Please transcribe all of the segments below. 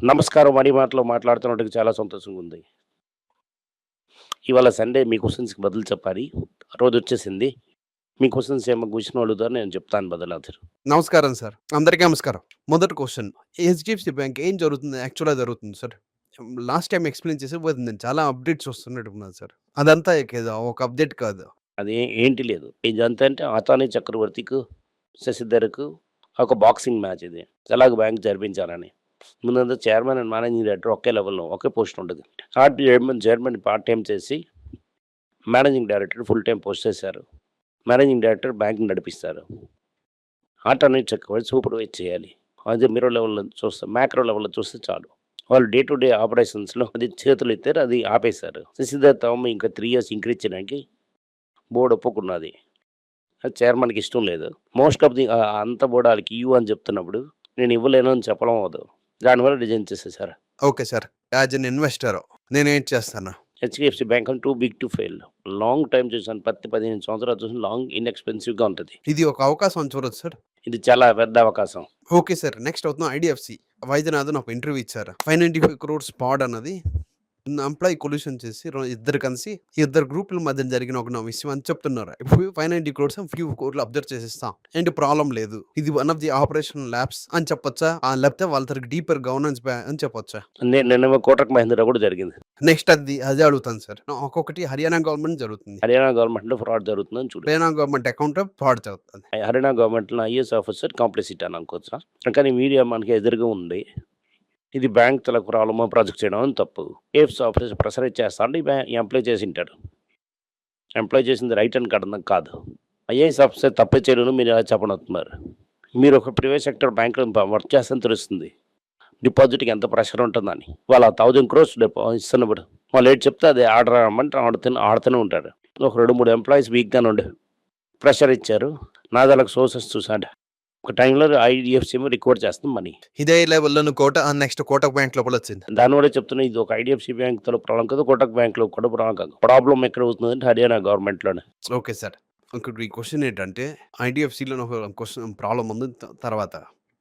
నమస్కారం. మనీ మాటలో మాట్లాడుతున్నందుకు చాలా సంతోషంగా ఉంది. ఇవాళ సండే మీ క్వెషన్స్‌కి బదులు చెప్పాలి. రోజొచ్చేసింది. మీ క్వెషన్స్ ఏమో క్వెషన్ అడుగుతారు. నేను చెప్తాను బదులాన్సర్. నమస్కారం సార్. అందరికీ నమస్కారం. మొదటి క్వెషన్ హెచ్‌డీఎఫ్‌సీ బ్యాంక్ ఏం జరుగుతుంది? యాక్చువల్‌గా జరుగుతుంది సార్. లాస్ట్ టైమ్ ఎక్స్‌ప్లెయిన్ చేసి పోతుందండి. చాలా అప్‌డేట్స్ వస్తున్నట్టున్నది సార్. అదంతా ఒక అప్‌డేట్ కాదు. అది ఏంటి లేదు. ఇదంతా అంటే అతానీ చక్రవర్తికి, శశిధర్‌కు ఒక బాక్సింగ్ మ్యాచ్ ఇది. ఎలాగ బ్యాంక్ జరిపించాలని. ముందంతా చైర్మన్ అండ్ మేనేజింగ్ డైరెక్టర్ ఒకే లెవెల్‌లో ఒకే పోస్ట్ ఉంటది. చైర్మన్ పార్ట్ టైమ్ చేసి, managing director full time post చేశారు. మేనేజింగ్ డైరెక్టర్ బ్యాంక్‌ని నడిపిస్తారు. అటానీ చక్రవర్తి సూపర్వైజ్ చేయాలి. అది మిరో లెవెల్‌లో చూస్తే మ్యాక్రో లెవెల్‌లో చూస్తే చాలు. వాళ్ళు డే టు డే ఆపరేషన్స్‌లో అది చేతులు ఎత్తారు. అది ఆపేశారు. శశిధర్ ఇంకా 3 ఇయర్స్ ఇంక్రీజ్ చేయడానికి బోర్డ్ ఒప్పుకున్నది. అది చైర్మన్‌కి ఇష్టం లేదు. మోస్ట్ ఆఫ్ ది అంత బోర్డ్ ఆళ్ళకి ఇయ్యు అని చెప్తున్నప్పుడు నేను ఇవ్వలేను అని చెప్పడం అవ్వదు. దానివల్ల రిజైన్ చేసేసారు. Okay sir. As an investor నేనేం చేస్తాను? HDFC bank too big to fail. Long time చూసాను. 15 సంవత్సరాలు చూసాను. లాంగ్ ఇన్‌ఎక్స్‌పెన్సివ్‌గా ఉంటది. ఇది ఒక అవకాశం అని చూడొచ్చా సార్? ఇది చాలా పెద్ద అవకాశం. Okay sir. నెక్స్ట్ అవుతుంది ఐడీఎఫ్‌సీ. వైద్యనాథన్ ఒక ఇంటర్వ్యూ ఇచ్చారు. 595 క్రోర్స్ ఫ్రాడ్ అన్నది ఎంప్లాయీ కొల్యూషన్ చేసి ఇద్దరు కలిసి ఇద్దరు గ్రూపుల మధ్య జరిగిన ఒక విషయం అని చెప్తున్నారు. ఇప్పుడు 590 క్రోర్స్ ఫ్యూ కోర్టులు అబ్జర్వ్ చేసిస్తాం. ఏంటి ప్రాబ్లం లేదు. ఇది one of the operation labs అని చెప్పొచ్చా? లేకపోతే వాళ్ళ తరగతి డీపర్ గవర్నెన్స్ అని చెప్పొచ్చా? నిన్నేమో కోటక్ మహీంద్రా కూడా జరిగింది. నెక్స్ట్ అదే అడుగుతాను సార్. ఒక్కొక్కటి హర్యానా గవర్నమెంట్ జరుగుతుంది. హర్యానా గవర్నమెంట్‌లో ఫ్రాడ్ జరుగుతుందని చూడు. హర్యానా గవర్నమెంట్ అకౌంట్ ఫ్రాడ్ జరుగుతుంది. హర్యానా గవర్నమెంట్‌లో ఐఏఎస్ ఆఫీసర్ కాంప్లిసిట్ అని అనుకోవచ్చా? కానీ మీడియా మనకి ఎదురుగా ఉంది. ఇది బ్యాంక్ తలకు ప్రాబ్లమో ప్రాజెక్ట్ చేయడం అని తప్పు. ఏఎఫ్స్ ఆఫీసర్ ప్రెషరైజ్ చేస్తా అంటే ఎంప్లాయ్ చేసింటాడు. ఎంప్లాయ్ చేసింది రైట్ అని కాదు. ఐఏఎస్ ఆఫీసర్ తప్పే చేయడం మీరు ఎలా చెప్పనవుతున్నారు. మీరు ఒక ప్రైవేట్ సెక్టర్ బ్యాంక్‌లో వర్క్ చేస్తేనే తెలుస్తుంది. డిపాజిట్‌కి ఎంత ప్రెషర్ ఉంటుందని. వాళ్ళ 1000 క్రోర్స్ ఇస్తున్నప్పుడు వాళ్ళు ఏది చెప్తే అది ఆర్డర్ అమ్మంటే ఆడుతూనే ఉంటారు. ఒక 2, 3 ఎంప్లాయీస్ వీక్‌గానే ఉండే ప్రెషర్ ఇచ్చారు. నాదళ్ళకి సోర్సెస్ చూసాడు. ఒక టైంలో ఐడీఎఫ్‌సీ ఏమో రికవర్ చేస్తుంది మనీ. ఇదే లెవెల్‌లో నెక్స్ట్ కోటక్ బ్యాంక్ లోపల వచ్చింది. దానివల్ల చెప్తున్నా ఇది ఒక ఐడీఎఫ్‌సీ బ్యాంక్‌తో ప్రాబ్లం కాదు. కోటక్ బ్యాంక్‌లో కూడా ప్రాబ్లం కాదు. ప్రాబ్లమ్ ఎక్కడ అవుతుందంటే హర్యానా గవర్నమెంట్‌లోనే. Okay sir. ఇప్పుడు ఈ క్వెషన్ ఏంటంటే ఐడీఎఫ్‌సీ‌లోనే ఒక క్వెషన్ ప్రాబ్లమ్ ఉంది. తర్వాత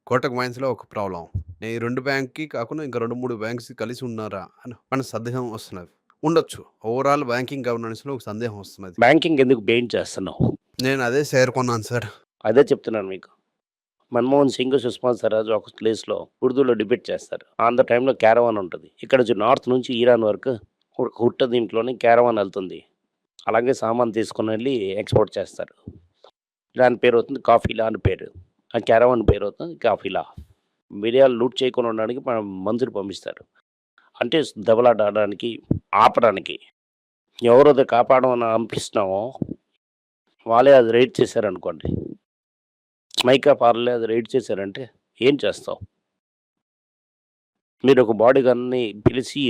కోటక్ మైన్స్‌లో ఒక ప్రాబ్లమ్. ఈ 2 బ్యాంక్‌కి కాకుండా ఇంకా 2, 3 బ్యాంక్స్ కలిసి ఉన్నారా అని మన సందేహం వస్తున్నది. ఉండొచ్చు. ఓవరాల్ బ్యాంకింగ్ గవర్నెన్స్‌లో ఒక సందేహం వస్తున్నది. బ్యాంకింగ్ ఎందుకు బెయిన్ చేస్తున్నావు? నేను అదే చేరుకున్నాను సార్. అదే చెప్తున్నాను మీకు. మన్మోహన్ సింగ్, సుష్మా స్వరాజ్ ఒక ప్లేస్‌లో ఉర్దూలో డిబేట్ చేస్తారు. ఆన్ ద టైంలో క్యారవాన్ ఉంటది. ఇక్కడ నుంచి నార్త్ నుంచి ఇరాన్ వరకు ఒక హుట్ట దీంట్లోనే క్యారవాన్ ఎళ్తుంది. అలాగే సామాను తీసుకొనెళ్ళి ఎక్స్‌పోర్ట్ చేస్తారు. దాని పేరవుతుంది కాఫీలా అని పేరు. ఆ క్యారవాన్ పేరవుతుంది కాఫీలా. మిరియాలు లూట్ చేయకుండా ఉండడానికి మందులు పంపిస్తారు. అంటే దెబ్బలాట ఆడడానికి, ఆపడానికి. ఎవరైతే కాపాడమని పంపిస్తున్నామో వాళ్ళే అది రైడ్ చేశారనుకోండి. మైకా పార్లే అది రైడ్ చేశారంటే ఏం చేస్తావు? మీరు ఒక బాడీగార్డ్‌ని పిలిచి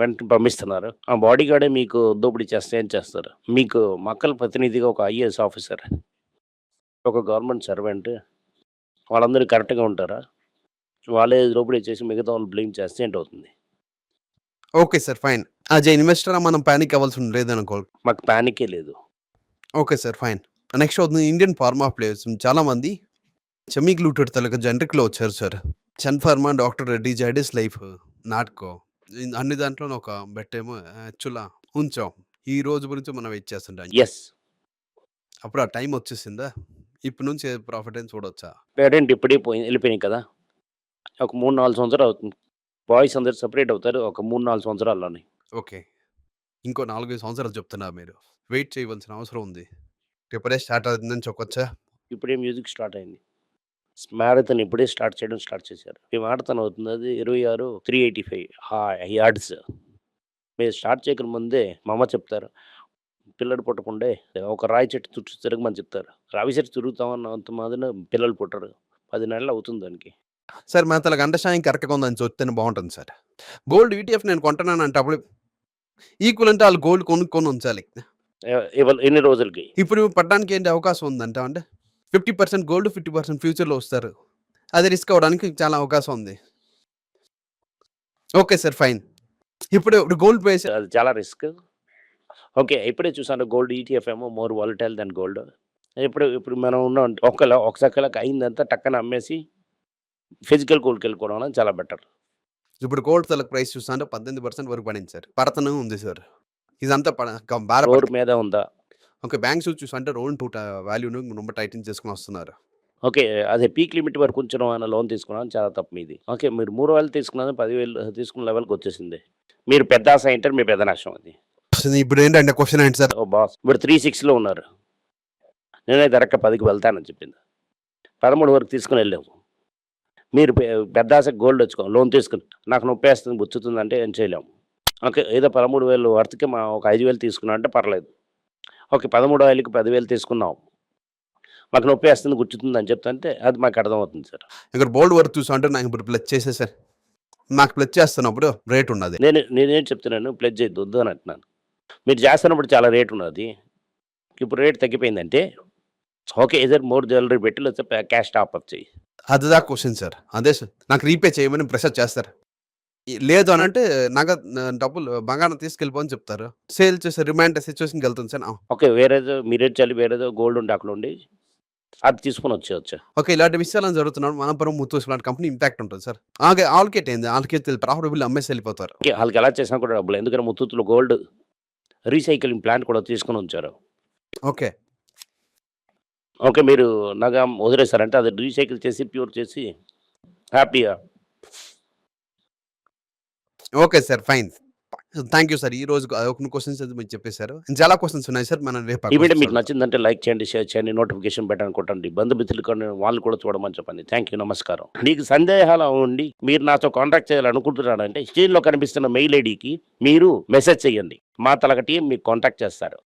వెంటనే పంపిస్తున్నారు. ఆ బాడీగార్డే మీకు దోపిడీ చేస్తే ఏం చేస్తారు? మీకు మక్కల ప్రతినిధిగా ఒక ఐఏఎస్ ఆఫీసర్, ఒక గవర్నమెంట్ సర్వెంట్ వాళ్ళందరూ కరెక్ట్‌గా ఉంటారా? వాళ్ళే దోపిడీ చేసి మిగతా వాళ్ళు బ్లేమ్ చేస్తే ఏంటవుతుంది? Okay sir. Fine. As a ఇన్వెస్టర్‌గా మనం పానిక్ అవ్వాల్సిన లేదనుకో. మాకు పానికే లేదు. Okay sir. ఫైన్. నెక్స్ట్ అవుతుంది ఇండియన్ ఫార్మా ప్లేయర్స్ చాలామంది సెమీగ్లూటెడ్ తాలూకా జనరిక్‌లో వచ్చారు సార్. Sun pharma, doctor Reddy, Zydus life, Natco అన్ని దాంట్లోనూ ఒక బెట్టేమో యాక్చువల్‌గా ఉంచాం. ఈ రోజు గురించి మనం వెయిట్ చేస్తుంటాం. యెస్. అప్పుడు ఆ టైం వచ్చేసిందా? ఇప్పటి నుంచి ప్రాఫిట్ అని చూడొచ్చా? పేరెంట్ ఇప్పుడే ఎళ్ళిపోయినాయి కదా! ఒక 3, 4 సంవత్సరాలు అవుతుంది. బాయ్స్ అందరూ సెపరేట్ అవుతారు. ఒక 3, 4 సంవత్సరాల్లోనే. ఓకే. ఇంకో 4, 5 సంవత్సరాలు చెప్తున్నారు మీరు. వెయిట్ చేయవలసిన అవసరం ఉంది. ఇప్పుడే స్టార్ట్ అవుతుందని చెప్పొచ్చా? ఇప్పుడే మ్యూజిక్ స్టార్ట్ అయింది. మ్యారథాన్ ఇప్పుడే స్టార్ట్ చేశారు. ఈ మ్యారథాన్ అవుతుంది. అది 26 385 యార్డ్స్. మీరు స్టార్ట్ చేయక ముందే మా అమ్మ చెప్తారు. పిల్లలు పుట్టకుండే ఒక రావి చెట్టు చుట్టూ తిరగమని చెప్తారు. రావి చెట్టు తిరుగుతామన్నంత మాదిరిన పిల్లలు పుట్టరు. 10 నెలలు అవుతుంది దానికి. సార్ మన తలకి అండర్‌స్టాండింగ్ కరెక్ట్‌గా ఉందని చెప్తేనే బావుంటుంది సార్. గోల్డ్ ఈటీఎఫ్ నేను కొంటున్నానంటే అప్పుడు ఈక్వల్ అంటే ఆళ్ళు గోల్డ్ కొనుక్కొని ఉంచాలి. ఇవాళ ఎన్ని రోజులకి? ఇప్పుడు పడడానికి ఏంటి అవకాశం ఉందంటావా అంటే 50% గోల్డ్, 50% ఫ్యూచర్‌లో వస్తారు. అది రిస్క్ అవ్వడానికి చాలా అవకాశం ఉంది. Okay sir. ఫైన్. ఇప్పుడు గోల్డ్ ప్రైస్ అది చాలా రిస్క్. ఓకే. ఇప్పుడే చూసాను గోల్డ్ ఈటీఎఫ్ ఏమో మోర్ వాలటైల్ థాన్ గోల్డ్. ఇప్పుడు మనం ఉన్నాం ఒక సెకలకి అయిందంతా టక్కన అమ్మేసి ఫిజికల్ గోల్డ్‌కెళ్ళిపోవడం అనేది చాలా బెటర్. ఇప్పుడు గోల్డ్ తలకు ప్రైస్ చూస్తుంటే 18% వరకు పడింది సార్. పడతనే ఉంది సార్. ఇదంతా ఫ్లోర్ బాధపడ మీద ఉందా? ఓకే. బ్యాంక్స్ చూస్తుంటే రోన్ టు వాల్యూను ரொம்ப టైటన్ చేసుకొని వస్తున్నారు. ఓకే. అదే పీక్ లిమిట్ వరకు ఉంచడం అన్న లోన్ తీసుకున్నాం చాలా తప్పు మీది. ఓకే. మీరు 3000 తీసుకున్నది 10,000 తీసుకున్న లెవెల్‌కి వచ్చేసింది. మీరు పెద్ద ఆశ ఏంటారు మీ పెద్ద నష్టం అది. ఇప్పుడు ఏంటంటే క్వెషన్ ఏంటి సార్? ఓ బాస్ ఇప్పుడు 3.6లో ఉన్నారు. నేనే డైరెక్ట్‌గా 10కి వెళ్తానని చెప్పింది. 13 వరకు తీసుకొని వెళ్ళాము. మీరు పెద్ద ఆశ గోల్డ్ లోన్ తీసుకుని నాకు నొప్పేస్తుంది, గుచ్చుతుందంటే ఏం చేయలేము. ఓకే. ఏదో 13,000 వర్త్‌కి ఒక 5,000 తీసుకున్నా అంటే పర్లేదు. ఓకే. 13,000కి 10,000 తీసుకున్నాం. మాకు నొప్పేస్తుంది, గుచ్చుతుంది అని చెప్తుంటే అది మాకు అర్థమవుతుంది సార్. ఇక్కడ గోల్డ్ వర్క్ చూస్తుంటే నాకు ఇప్పుడు ప్లెజ్ చేసే సార్. నాకు ప్లెజ్ చేస్తున్నప్పుడు రేట్ ఉన్నది. నేనేం చెప్తున్నాను ప్లెడ్జ్ చేయొద్దు వద్దు అని అంటున్నాను. మీరు చేస్తున్నప్పుడు చాలా రేట్ ఉన్నది. ఇప్పుడు రేట్ తగ్గిపోయిందంటే ఓకే. ఏదైనా మోర్ జ్యువెలరీ పెట్టి లేకపోతే క్యాష్ టాప్ అప్ చెయ్యి. అదిదా క్వెషన్ సార్. అదే సార్. నాకు రీపే చేయమని ప్రెషర్ చేస్తారు. లేదు అనంటే డబ్బులు బంగారం తీసుకెళ్ళిపో అని చెప్తారు. సేల్ చేసే రిమాండ్ సిచ్యువేషన్‌కి వెళ్తుంది సార్. ఓకే. వేరేదో మీరేం చేయాలి, వేరేదో గోల్డ్ ఉంటే అక్కడ ఉండి అది తీసుకొని వచ్చేయొచ్చు. ఓకే. ఇలాంటి విషయాలు జరుగుతున్నప్పుడు మనపురం, ముత్తూస్ లాంటి కంపెనీ ఇంపాక్ట్ ఉంటుంది సార్. ఆల్కేట్ ఏంది? ఆల్కేట్ ప్రాఫిటబుల్ అమ్మేసి వెళ్ళిపోతారు. ఓకే. ఆళ్ళకి ఎలా చేసినా కూడా డబ్బులు. ఎందుకంటే ముత్తూట్‌లో గోల్డ్ రీసైక్లింగ్ ప్లాంట్ కూడా తీసుకొని ఉంచారు. ఓకే. ఓకే. మీరు నగ వదిలేసారంటే అది రీసైకిల్ చేసి ప్యూర్ చేసి హ్యాపీగా okay sir. Fine. Thank you sir. ఈ రోజు కొన్ని క్వెషన్స్ అయితే మీరు చెప్పేసారు. చాలా క్వెషన్స్ ఉన్నాయి సార్. మనం రేపు ఈ వీడియో మీకు నచ్చిందంటే లైక్ చేయండి, షేర్ చేయండి, నోటిఫికేషన్ బటన్ కొట్టండి. బంధుమిత్రులు కొన్ని వాళ్ళు కూడా చూడమని చెప్పండి. Thank you. నమస్కారం. మీకు సందేహాలు ఉండి మీరు నాతో కాంటాక్ట్ చేయాలనుకుంటున్నారంటే స్క్రీన్‌లో కనిపిస్తున్న మెయిల్ ఐడీకి మీరు మెసేజ్ చేయండి. మా తలక టీం మీకు కాంటాక్ట్ చేస్తారు.